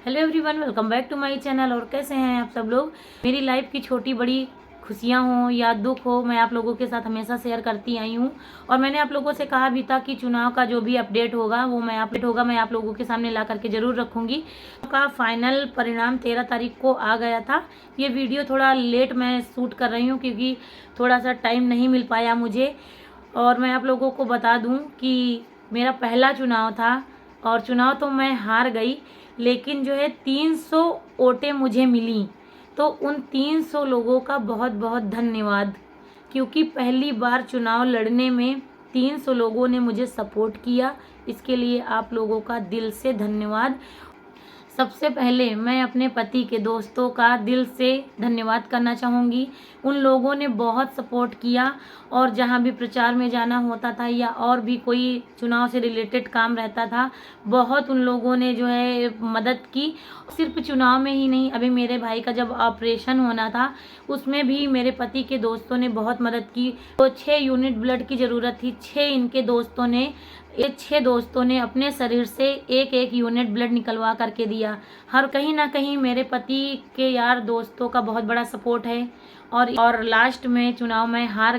Hello everyone, welcome back to my channel. और कैसे हैं आप सब लोग। मेरी लाइफ की छोटी बड़ी खुशियां हो या दुख हो, मैं आप लोगों के साथ हमेशा शेयर करती आई हूं। और मैंने आप लोगों से कहा भी था कि चुनाव का जो भी अपडेट होगा वो मैं आप लोगों के सामने ला करके ज़रूर रखूंगी। का फाइनल परिणाम 13 तारीख को आ गया था। ये वीडियो थोड़ा लेट मैं शूट कर रही हूँ क्योंकि थोड़ा सा टाइम नहीं मिल पाया मुझे। और मैं आप लोगों को बता दूँ कि मेरा पहला चुनाव था और चुनाव तो मैं हार गई, लेकिन जो है 300 वोटें मुझे मिली। तो उन 300 लोगों का बहुत बहुत धन्यवाद, क्योंकि पहली बार चुनाव लड़ने में 300 लोगों ने मुझे सपोर्ट किया। इसके लिए आप लोगों का दिल से धन्यवाद। सबसे पहले मैं अपने पति के दोस्तों का दिल से धन्यवाद करना चाहूँगी। उन लोगों ने बहुत सपोर्ट किया और जहाँ भी प्रचार में जाना होता था या और भी कोई चुनाव से रिलेटेड काम रहता था, बहुत उन लोगों ने जो है मदद की। सिर्फ चुनाव में ही नहीं, अभी मेरे भाई का जब ऑपरेशन होना था उसमें भी मेरे पति के दोस्तों ने बहुत मदद की। तो 6 यूनिट ब्लड की ज़रूरत थी। 6 दोस्तों ने अपने शरीर से एक एक यूनिट ब्लड निकलवा करके दिया। हर कहीं ना कहीं मेरे पति के यार दोस्तों का बहुत बड़ा सपोर्ट है। और लास्ट में चुनाव मैं हार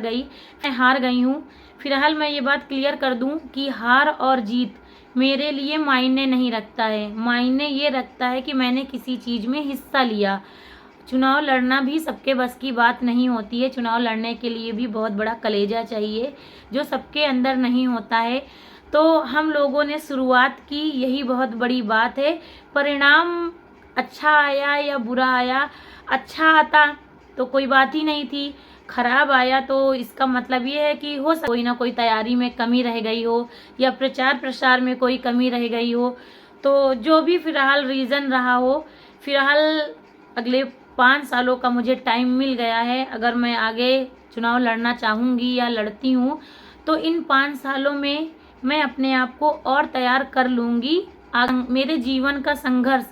गई हूँ। फिलहाल मैं ये बात क्लियर कर दूँ कि हार और जीत मेरे लिए मायने नहीं रखता है। मायने ये रखता है कि मैंने किसी चीज़ में हिस्सा लिया। चुनाव लड़ना भी सबके बस की बात नहीं होती है। चुनाव लड़ने के लिए भी बहुत बड़ा कलेजा चाहिए, जो सबके अंदर नहीं होता है। तो हम लोगों ने शुरुआत की, यही बहुत बड़ी बात है। परिणाम अच्छा आया या बुरा आया, अच्छा आता तो कोई बात ही नहीं थी, खराब आया तो इसका मतलब ये है कि हो सकता कोई ना कोई तैयारी में कमी रह गई हो या प्रचार प्रसार में कोई कमी रह गई हो। तो जो भी फिलहाल रीज़न रहा हो, फिलहाल अगले 5 सालों का मुझे टाइम मिल गया है। अगर मैं आगे चुनाव लड़ना चाहूँगी या लड़ती हूँ तो इन 5 सालों में मैं अपने आप को और तैयार कर लूँगी। मेरे जीवन का संघर्ष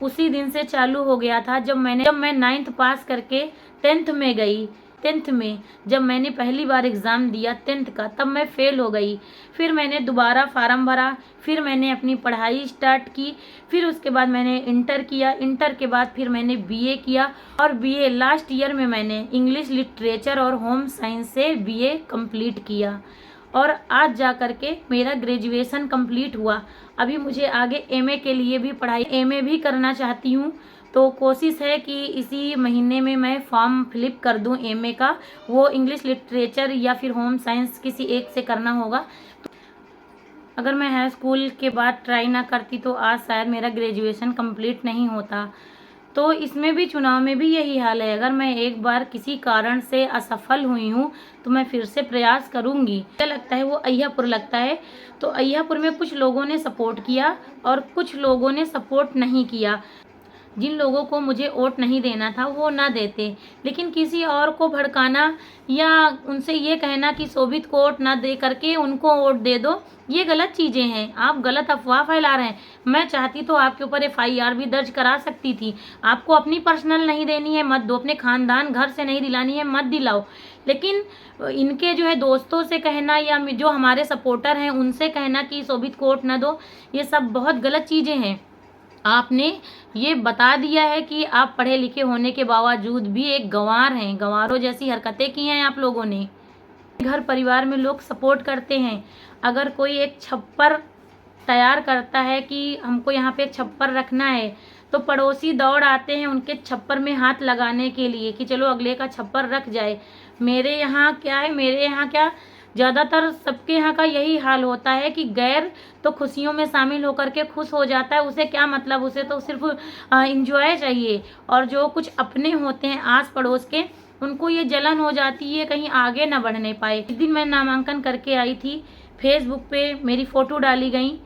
उसी दिन से चालू हो गया था जब मैं 9th पास करके 10th में गई। 10th में जब मैंने पहली बार एग्ज़ाम दिया 10th का, तब मैं फेल हो गई। फिर मैंने दोबारा फार्म भरा, फिर मैंने अपनी पढ़ाई स्टार्ट की, फिर उसके बाद मैंने इंटर किया। इंटर के बाद फिर मैंने बीए किया और बीए लास्ट ईयर में मैंने इंग्लिश लिटरेचर और होम साइंस से बीए कंप्लीट किया। और आज जा कर के मेरा ग्रेजुएशन कंप्लीट हुआ। अभी मुझे आगे एमए के लिए भी एमए भी करना चाहती हूँ। तो कोशिश है कि इसी महीने में मैं फॉर्म फिलअप कर दूँ एमए का। वो इंग्लिश लिटरेचर या फिर होम साइंस किसी एक से करना होगा। अगर मैं हाई स्कूल के बाद ट्राई ना करती तो आज शायद मेरा ग्रेजुएशन कंप्लीट नहीं होता। तो इसमें भी, चुनाव में भी यही हाल है। अगर मैं एक बार किसी कारण से असफल हुई हूँ तो मैं फिर से प्रयास करूँगी। क्या लगता है, वो अय्यापुर लगता है। तो अय्यापुर में कुछ लोगों ने सपोर्ट किया और कुछ लोगों ने सपोर्ट नहीं किया। जिन लोगों को मुझे वोट नहीं देना था वो ना देते, लेकिन किसी और को भड़काना या उनसे ये कहना कि शोभित को वोट ना दे करके उनको वोट दे दो, ये गलत चीज़ें हैं। आप गलत अफवाह फैला रहे हैं। मैं चाहती तो आपके ऊपर एफआईआर भी दर्ज करा सकती थी। आपको अपनी पर्सनल नहीं देनी है मत दो, अपने खानदान घर से नहीं दिलानी है मत दिलाओ, लेकिन इनके जो है दोस्तों से कहना या जो हमारे सपोर्टर हैं उनसे कहना कि शोभित को वोट ना दो, ये सब बहुत गलत चीज़ें हैं। आपने ये बता दिया है कि आप पढ़े लिखे होने के बावजूद भी एक गंवार हैं। गंवारों जैसी हरकतें की हैं आप लोगों ने। घर परिवार में लोग सपोर्ट करते हैं। अगर कोई एक छप्पर तैयार करता है कि हमको यहाँ पे एक छप्पर रखना है, तो पड़ोसी दौड़ आते हैं उनके छप्पर में हाथ लगाने के लिए कि चलो अगले का छप्पर रख जाए। मेरे यहाँ क्या ज़्यादातर सबके यहाँ का यही हाल होता है कि गैर तो खुशियों में शामिल होकर के खुश हो जाता है। उसे क्या मतलब, उसे तो सिर्फ इंजॉय चाहिए। और जो कुछ अपने होते हैं आस पड़ोस के, उनको ये जलन हो जाती है कहीं आगे ना बढ़ने पाए। इस दिन मैं नामांकन करके आई थी, फेसबुक पे मेरी फ़ोटो डाली गई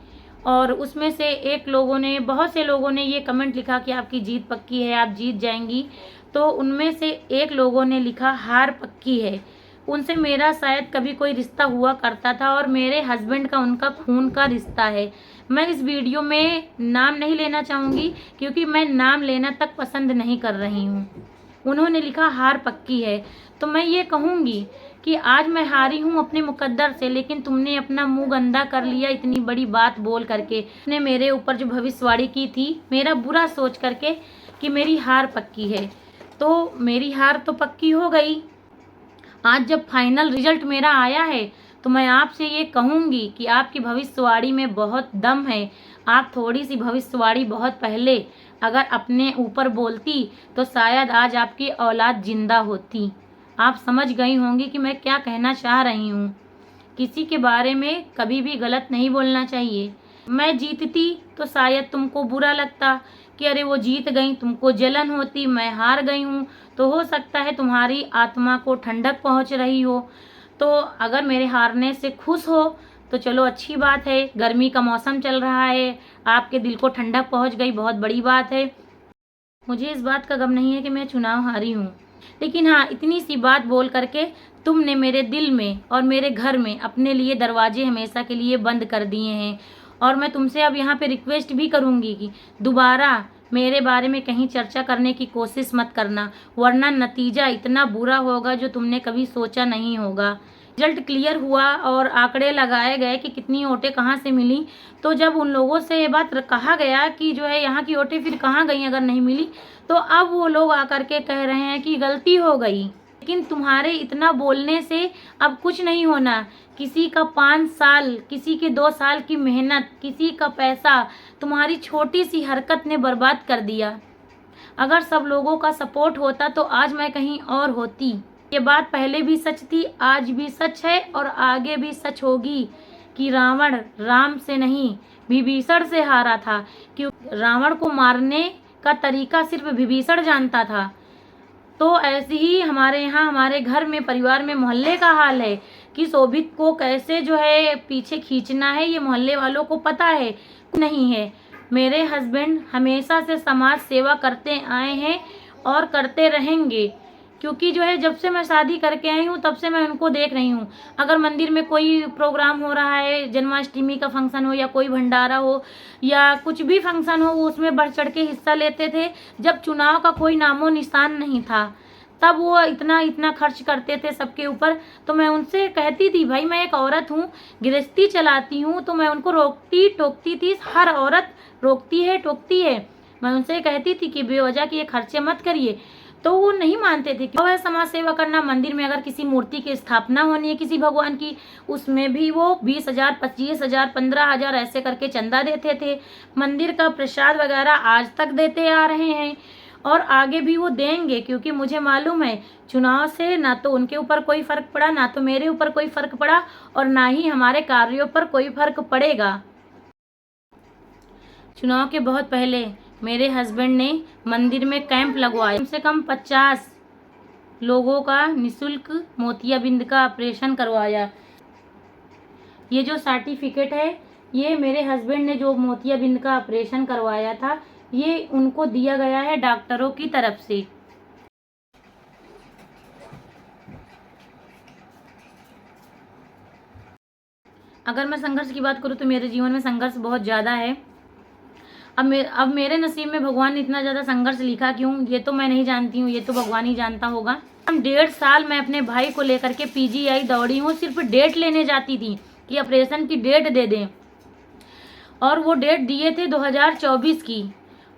और उसमें से बहुत से लोगों ने ये कमेंट लिखा कि आपकी जीत पक्की है, आप जीत जाएंगी। तो उनमें से एक लोगों ने लिखा हार पक्की है। उनसे मेरा शायद कभी कोई रिश्ता हुआ करता था और मेरे हस्बैंड का उनका खून का रिश्ता है। मैं इस वीडियो में नाम नहीं लेना चाहूँगी क्योंकि मैं नाम लेना तक पसंद नहीं कर रही हूँ। उन्होंने लिखा हार पक्की है। तो मैं ये कहूँगी कि आज मैं हारी हूँ अपने मुकद्दर से, लेकिन तुमने अपना मुंह गंदा कर लिया इतनी बड़ी बात बोल करके। तुमने मेरे ऊपर जो भविष्यवाणी की थी, मेरा बुरा सोच करके कि मेरी हार पक्की है, तो मेरी हार तो पक्की हो गई। आज जब फाइनल रिजल्ट मेरा आया है तो मैं आपसे ये कहूँगी कि आपकी भविष्यवाणी में बहुत दम है। आप थोड़ी सी भविष्यवाणी बहुत पहले अगर अपने ऊपर बोलती तो शायद आज आपकी औलाद जिंदा होती। आप समझ गई होंगी कि मैं क्या कहना चाह रही हूँ। किसी के बारे में कभी भी गलत नहीं बोलना चाहिए। मैं जीतती तो शायद तुमको बुरा लगता कि अरे वो जीत गई, तुमको जलन होती। मैं हार गई हूँ तो हो सकता है तुम्हारी आत्मा को ठंडक पहुँच रही हो। तो अगर मेरे हारने से खुश हो तो चलो अच्छी बात है। गर्मी का मौसम चल रहा है, आपके दिल को ठंडक पहुँच गई, बहुत बड़ी बात है। मुझे इस बात का गम नहीं है कि मैं चुनाव हारी हूँ, लेकिन हाँ, इतनी सी बात बोल करके तुमने मेरे दिल में और मेरे घर में अपने लिए दरवाजे हमेशा के लिए बंद कर दिए हैं। और मैं तुमसे अब यहाँ पे रिक्वेस्ट भी करूँगी कि दोबारा मेरे बारे में कहीं चर्चा करने की कोशिश मत करना, वरना नतीजा इतना बुरा होगा जो तुमने कभी सोचा नहीं होगा। रिजल्ट क्लियर हुआ और आंकड़े लगाए गए कि कितनी वोटें कहाँ से मिली, तो जब उन लोगों से ये बात कहा गया कि जो है यहाँ की वोटें फिर कहाँ गई अगर नहीं मिली, तो अब वो लोग आकर के कह रहे हैं कि गलती हो गई। लेकिन तुम्हारे इतना बोलने से अब कुछ नहीं होना। किसी का 5 साल, किसी के 2 साल की मेहनत, किसी का पैसा तुम्हारी छोटी सी हरकत ने बर्बाद कर दिया। अगर सब लोगों का सपोर्ट होता तो आज मैं कहीं और होती। ये बात पहले भी सच थी, आज भी सच है और आगे भी सच होगी कि रावण राम से नहीं विभीषण से हारा था, क्योंकि रावण को मारने का तरीका सिर्फ विभीषण जानता था। तो ऐसे ही हमारे यहाँ, हमारे घर में, परिवार में, मोहल्ले का हाल है कि शोभित को कैसे जो है पीछे खींचना है, ये मोहल्ले वालों को पता है नहीं है। मेरे हस्बैंड हमेशा से समाज सेवा करते आए हैं और करते रहेंगे, क्योंकि जो है जब से मैं शादी करके आई हूँ तब से मैं उनको देख रही हूँ। अगर मंदिर में कोई प्रोग्राम हो रहा है, जन्माष्टमी का फंक्शन हो या कोई भंडारा हो या कुछ भी फंक्शन हो, वो उसमें बढ़ चढ़ के हिस्सा लेते थे। जब चुनाव का कोई नामो निशान नहीं था तब वो इतना इतना खर्च करते थे सबके ऊपर। तो मैं उनसे कहती थी, भाई मैं एक औरत हूँ, गृहस्थी चलाती हूँ, तो मैं उनको रोकती टोकती थी। हर औरत रोकती है, टोकती है। मैं उनसे कहती थी कि बेवजह के ये खर्चे मत करिए, तो वो नहीं मानते थे। क्या है समाज सेवा करना? मंदिर में अगर किसी मूर्ति की स्थापना होनी है किसी भगवान की, उसमें भी वो 20,000, 25,000, 15,000 ऐसे करके चंदा देते थे। मंदिर का प्रसाद वगैरह आज तक देते आ रहे हैं और आगे भी वो देंगे, क्योंकि मुझे मालूम है चुनाव से ना तो उनके ऊपर कोई फर्क पड़ा, ना तो मेरे ऊपर कोई फर्क पड़ा और ना ही हमारे कार्यों पर कोई फर्क पड़ेगा। चुनाव के बहुत पहले मेरे हस्बैंड ने मंदिर में कैंप लगवाया। कम से कम 50 लोगों का निःशुल्क मोतियाबिंद का ऑपरेशन करवाया। ये जो सर्टिफिकेट है, ये मेरे हस्बैंड ने जो मोतियाबिंद का ऑपरेशन करवाया था, ये उनको दिया गया है डॉक्टरों की तरफ से। अगर मैं संघर्ष की बात करूँ तो मेरे जीवन में संघर्ष बहुत ज़्यादा है। अब मेरे नसीब में भगवान ने इतना ज़्यादा संघर्ष लिखा क्यों, ये तो मैं नहीं जानती हूँ, ये तो भगवान ही जानता होगा। 1.5 साल मैं अपने भाई को लेकर के PGI दौड़ी हूँ। सिर्फ डेट लेने जाती थी कि ऑपरेशन की डेट दे दें, और वो डेट दिए थे 2024 की,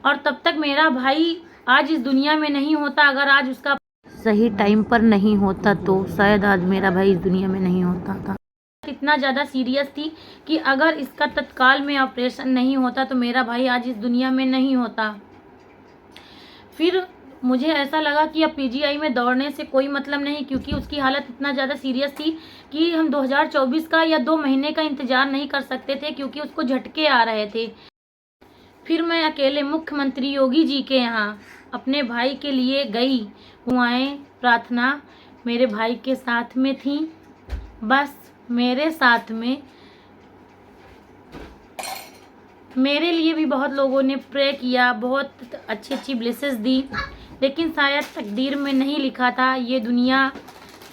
और तब तक मेरा भाई आज इस दुनिया में नहीं होता। अगर आज उसका सही टाइम पर नहीं होता तो शायद आज मेरा भाई इस दुनिया में नहीं होता था। इतना ज़्यादा सीरियस थी कि अगर इसका तत्काल में ऑपरेशन नहीं होता तो मेरा भाई आज इस दुनिया में नहीं होता। फिर मुझे ऐसा लगा कि अब PGI में दौड़ने से कोई मतलब नहीं, क्योंकि उसकी हालत इतना ज़्यादा सीरियस थी कि हम 2024 का या 2 महीने का इंतज़ार नहीं कर सकते थे, क्योंकि उसको झटके आ रहे थे। फिर मैं अकेले मुख्यमंत्री योगी जी के यहाँ अपने भाई के लिए गई। दुआएं, प्रार्थना मेरे भाई के साथ में थी, बस मेरे साथ में। मेरे लिए भी बहुत लोगों ने प्रे किया, बहुत अच्छी अच्छी ब्लेसेस दी, लेकिन शायद तकदीर में नहीं लिखा था। ये दुनिया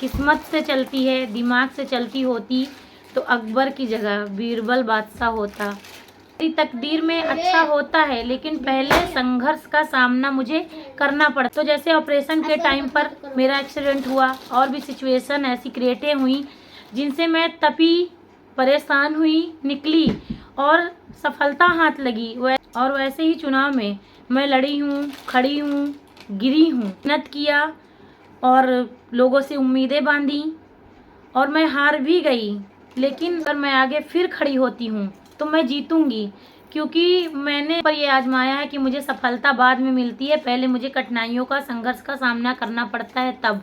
किस्मत से चलती है, दिमाग से चलती होती तो अकबर की जगह बीरबल बादशाह होता। मेरी तकदीर में अच्छा होता है, लेकिन पहले संघर्ष का सामना मुझे करना पड़ा। तो जैसे ऑपरेशन के टाइम पर मेरा एक्सीडेंट हुआ, और भी सिचुएशन ऐसी क्रिएटें हुई जिनसे मैं तपी, परेशान हुई, निकली और सफलता हाथ लगी। और वैसे ही चुनाव में मैं लड़ी हूँ, खड़ी हूँ, गिरी हूँ, मेहनत किया और लोगों से उम्मीदें बांधी और मैं हार भी गई, लेकिन अगर मैं आगे फिर खड़ी होती हूँ तो मैं जीतूंगी, क्योंकि मैंने पर ये आजमाया है कि मुझे सफलता बाद में मिलती है, पहले मुझे कठिनाइयों का, संघर्ष का सामना करना पड़ता है तब।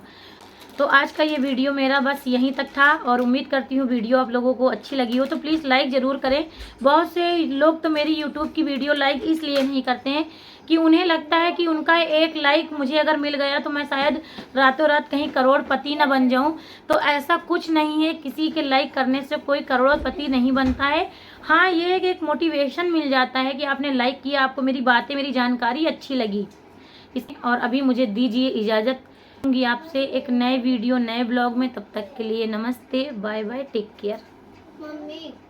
तो आज का ये वीडियो मेरा बस यहीं तक था, और उम्मीद करती हूँ वीडियो आप लोगों को अच्छी लगी हो तो प्लीज़ लाइक ज़रूर करें। बहुत से लोग तो मेरी यूट्यूब की वीडियो लाइक इसलिए नहीं करते हैं कि उन्हें लगता है कि उनका एक लाइक मुझे अगर मिल गया तो मैं शायद रातों रात कहीं करोड़पति न बन जाऊं। तो ऐसा कुछ नहीं है, किसी के लाइक करने से कोई करोड़पति नहीं बनता है। हाँ, ये एक मोटिवेशन मिल जाता है कि आपने लाइक किया, आपको मेरी बातें, मेरी जानकारी अच्छी लगी। और अभी मुझे दीजिए इजाज़त, दूंगी आपसे एक नए वीडियो, नए ब्लॉग में। तब तक के लिए नमस्ते, बाय बाय, टेक केयर।